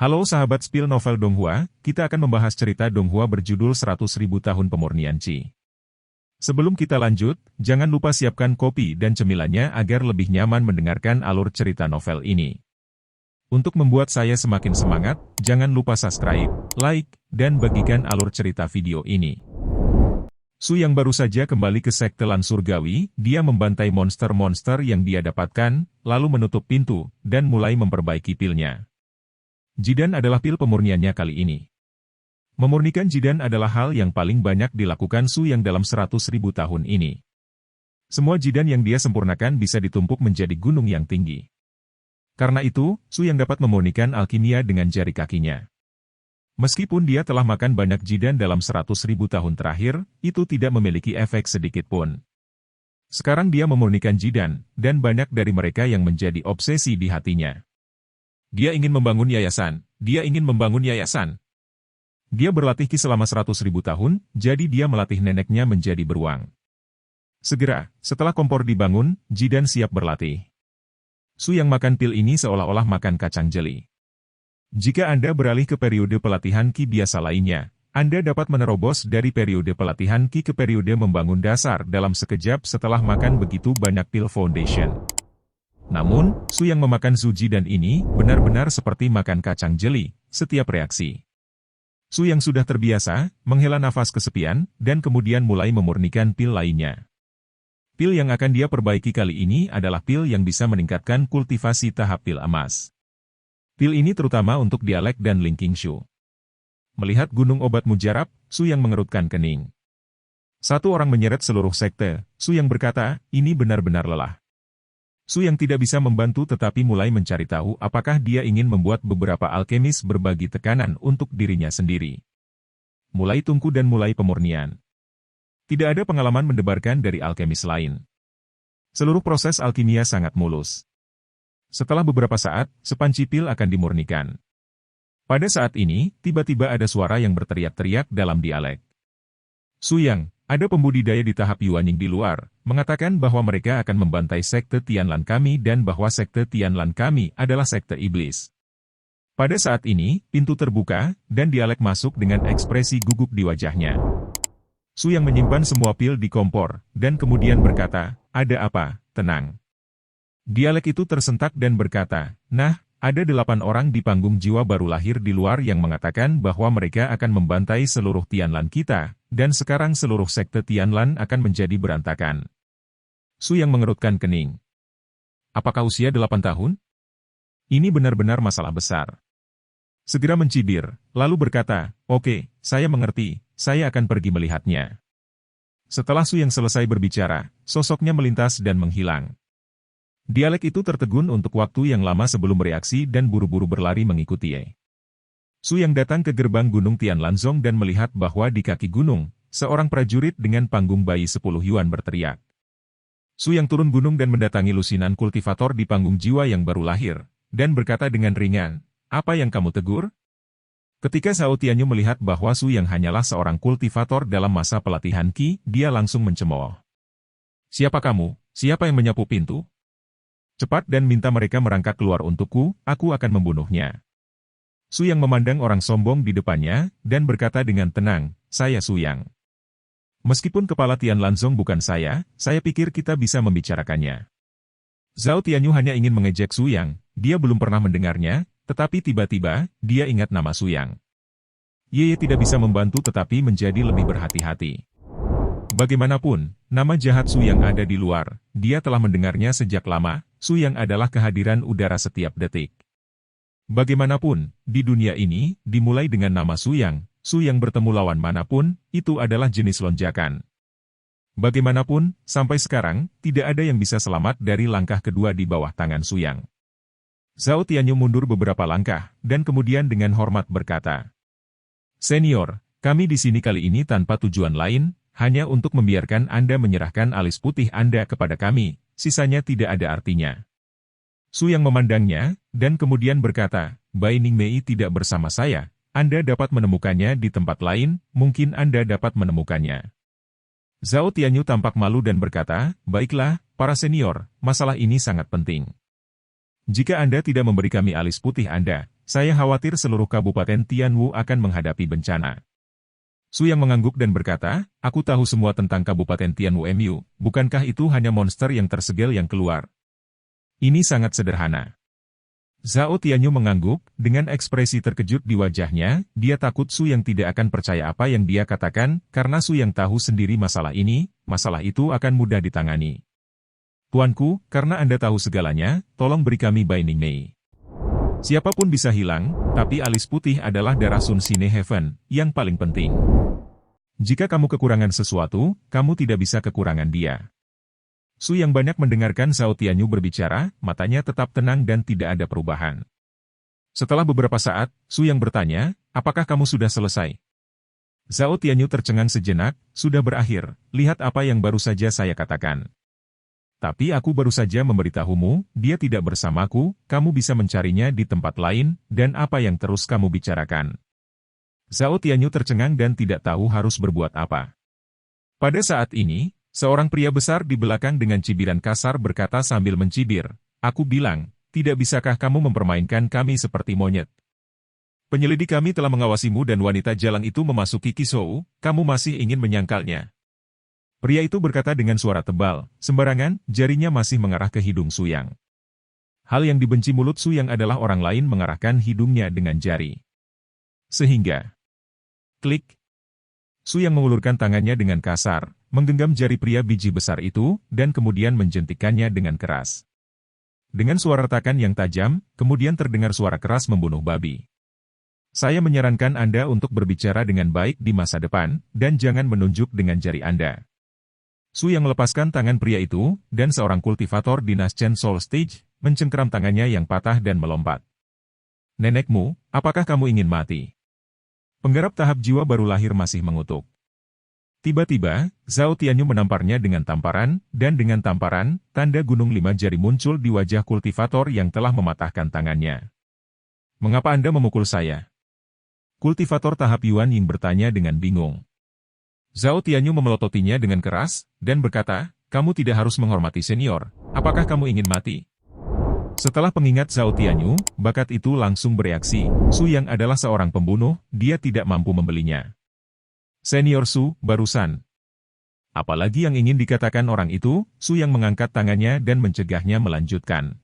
Halo sahabat Spill Novel Donghua, kita akan membahas cerita Donghua berjudul 100.000 Tahun Pemurnian Qi. Sebelum kita lanjut, jangan lupa siapkan kopi dan cemilannya agar lebih nyaman mendengarkan alur cerita novel ini. Untuk membuat saya semakin semangat, jangan lupa subscribe, like, dan bagikan alur cerita video ini. Su yang baru saja kembali ke sekte Lan Surgawi, dia membantai monster-monster yang dia dapatkan, lalu menutup pintu, dan mulai memperbaiki pilnya. Jidan adalah pil pemurniannya kali ini. Memurnikan Jidan adalah hal yang paling banyak dilakukan Su yang dalam 100.000 tahun ini. Semua Jidan yang dia sempurnakan bisa ditumpuk menjadi gunung yang tinggi. Karena itu, Su yang dapat memurnikan alkimia dengan jari kakinya. Meskipun dia telah makan banyak Jidan dalam 100.000 tahun terakhir, itu tidak memiliki efek sedikit pun. Sekarang dia memurnikan Jidan, dan banyak dari mereka yang menjadi obsesi di hatinya. Dia ingin membangun yayasan, dia ingin membangun yayasan. Dia berlatih Qi selama 100.000 tahun, jadi dia melatih neneknya menjadi beruang. Segera, setelah kompor dibangun, Jidan siap berlatih. Su yang makan pil ini seolah-olah makan kacang jeli. Jika Anda beralih ke periode pelatihan Qi biasa lainnya, Anda dapat menerobos dari periode pelatihan Qi ke periode membangun dasar dalam sekejap setelah makan begitu banyak pil foundation. Namun, Su yang memakan Jidan ini benar-benar seperti makan kacang jeli, setiap reaksi. Su yang sudah terbiasa, menghela nafas kesepian, dan kemudian mulai memurnikan pil lainnya. Pil yang akan dia perbaiki kali ini adalah pil yang bisa meningkatkan kultivasi tahap pil emas. Pil ini terutama untuk dialek dan linking Shu. Melihat gunung obat mujarab, Su yang mengerutkan kening. Satu orang menyeret seluruh sekte, Su yang berkata, ini benar-benar lelah. Su yang tidak bisa membantu tetapi mulai mencari tahu apakah dia ingin membuat beberapa alkemis berbagi tekanan untuk dirinya sendiri. Mulai tungku dan mulai pemurnian. Tidak ada pengalaman mendebarkan dari alkemis lain. Seluruh proses alkimia sangat mulus. Setelah beberapa saat, sepanci pil akan dimurnikan. Pada saat ini, tiba-tiba ada suara yang berteriak-teriak dalam dialek. Su yang, ada pembudidaya di tahap Yuanying di luar, mengatakan bahwa mereka akan membantai sekte Tianlan kami dan bahwa sekte Tianlan kami adalah sekte iblis. Pada saat ini, pintu terbuka, dan dialek masuk dengan ekspresi gugup di wajahnya. Su yang menyimpan semua pil di kompor, dan kemudian berkata, ada apa, tenang. Dialek itu tersentak dan berkata, nah, ada 8 orang di panggung jiwa baru lahir di luar yang mengatakan bahwa mereka akan membantai seluruh Tianlan kita, dan sekarang seluruh sekte Tianlan akan menjadi berantakan. Su yang mengerutkan kening. Apakah usia 8 tahun? Ini benar-benar masalah besar. Segera mencibir, lalu berkata, oke, saya mengerti, saya akan pergi melihatnya. Setelah Su yang selesai berbicara, sosoknya melintas dan menghilang. Dialek itu tertegun untuk waktu yang lama sebelum bereaksi dan buru-buru berlari mengikuti Ye. Su yang datang ke gerbang Gunung Tianlanzong dan melihat bahwa di kaki gunung, seorang prajurit dengan panggung bayi 10 yuan berteriak. Su yang turun gunung dan mendatangi lusinan kultivator di panggung jiwa yang baru lahir, dan berkata dengan ringan, apa yang kamu tegur? Ketika Zhao Tianyu melihat bahwa Su yang hanyalah seorang kultivator dalam masa pelatihan Qi, dia langsung mencemooh. Siapa kamu? Siapa yang menyapu pintu? Cepat dan minta mereka merangkak keluar untukku, aku akan membunuhnya. Su yang memandang orang sombong di depannya, dan berkata dengan tenang, saya Su yang. Meskipun kepala Tianlanzong bukan saya pikir kita bisa membicarakannya. Zhao Tianyu hanya ingin mengejek Su yang, dia belum pernah mendengarnya, tetapi tiba-tiba, dia ingat nama Su yang. Ye tidak bisa membantu tetapi menjadi lebih berhati-hati. Bagaimanapun, nama jahat Su yang ada di luar, dia telah mendengarnya sejak lama, Su yang adalah kehadiran udara setiap detik. Bagaimanapun, di dunia ini, dimulai dengan nama Su yang bertemu lawan manapun, itu adalah jenis lonjakan. Bagaimanapun, sampai sekarang, tidak ada yang bisa selamat dari langkah kedua di bawah tangan Su yang. Zhao Tianyu mundur beberapa langkah, dan kemudian dengan hormat berkata, Senior, kami di sini kali ini tanpa tujuan lain, hanya untuk membiarkan Anda menyerahkan alis putih Anda kepada kami, sisanya tidak ada artinya. Su yang memandangnya, dan kemudian berkata, Bai Ningmei tidak bersama saya, Anda dapat menemukannya di tempat lain, mungkin Anda dapat menemukannya. Zhao Tianyu tampak malu dan berkata, baiklah, para senior, masalah ini sangat penting. Jika Anda tidak memberi kami alis putih Anda, Saya khawatir seluruh Kabupaten Tianwu akan menghadapi bencana. Su Yang mengangguk dan berkata, aku tahu semua tentang Kabupaten Tianwu MU, bukankah itu hanya monster yang tersegel yang keluar? Ini sangat sederhana. Zhao Tianyu mengangguk, dengan ekspresi terkejut di wajahnya, dia takut Su Yang tidak akan percaya apa yang dia katakan, karena Su Yang tahu sendiri masalah itu akan mudah ditangani. Tuanku, karena Anda tahu segalanya, tolong beri kami Binding Mei. Siapapun bisa hilang, tapi alis putih adalah darah Sun Sine Heaven, yang paling penting. Jika kamu kekurangan sesuatu, kamu tidak bisa kekurangan dia. Su Yang banyak mendengarkan Zhao Tianyu berbicara, matanya tetap tenang dan tidak ada perubahan. Setelah beberapa saat, Su Yang bertanya, apakah kamu sudah selesai? Zhao Tianyu tercengang sejenak, sudah berakhir, lihat apa yang baru saja saya katakan. Tapi aku baru saja memberitahumu, dia tidak bersamaku, kamu bisa mencarinya di tempat lain, dan apa yang terus kamu bicarakan. Zhao Tianyu tercengang dan tidak tahu harus berbuat apa. Pada saat ini, seorang pria besar di belakang dengan cibiran kasar berkata sambil mencibir, aku bilang, tidak bisakah kamu mempermainkan kami seperti monyet? Penyelidik kami telah mengawasimu dan wanita jalan itu memasuki Qishou, kamu masih ingin menyangkalnya. Pria itu berkata dengan suara tebal, sembarangan, jarinya masih mengarah ke hidung Su Yang. Hal yang dibenci mulut Su Yang adalah orang lain mengarahkan hidungnya dengan jari. Sehingga, klik, Su Yang mengulurkan tangannya dengan kasar, menggenggam jari pria biji besar itu, dan kemudian menjentikannya dengan keras. Dengan suara retakan yang tajam, kemudian terdengar suara keras membunuh babi. Saya menyarankan Anda untuk berbicara dengan baik di masa depan, dan jangan menunjuk dengan jari Anda. Su Yang melepaskan tangan pria itu, dan seorang kultivator dinas Chen Soul Stage, mencengkeram tangannya yang patah dan melompat. Nenekmu, apakah kamu ingin mati? Penggarap tahap jiwa baru lahir masih mengutuk. Tiba-tiba, Zhao Tianyu menamparnya dengan tamparan, dan dengan tamparan, tanda gunung 5 jari muncul di wajah kultivator yang telah mematahkan tangannya. Mengapa Anda memukul saya? Kultivator tahap Yuan Ying bertanya dengan bingung. Zhao Tianyu memelototinya dengan keras, dan berkata, kamu tidak harus menghormati senior, apakah kamu ingin mati? Setelah pengingat Zhao Tianyu, bakat itu langsung bereaksi, Su Yang adalah seorang pembunuh, dia tidak mampu membelinya. Senior Su, barusan. Apalagi yang ingin dikatakan orang itu, Su Yang mengangkat tangannya dan mencegahnya melanjutkan.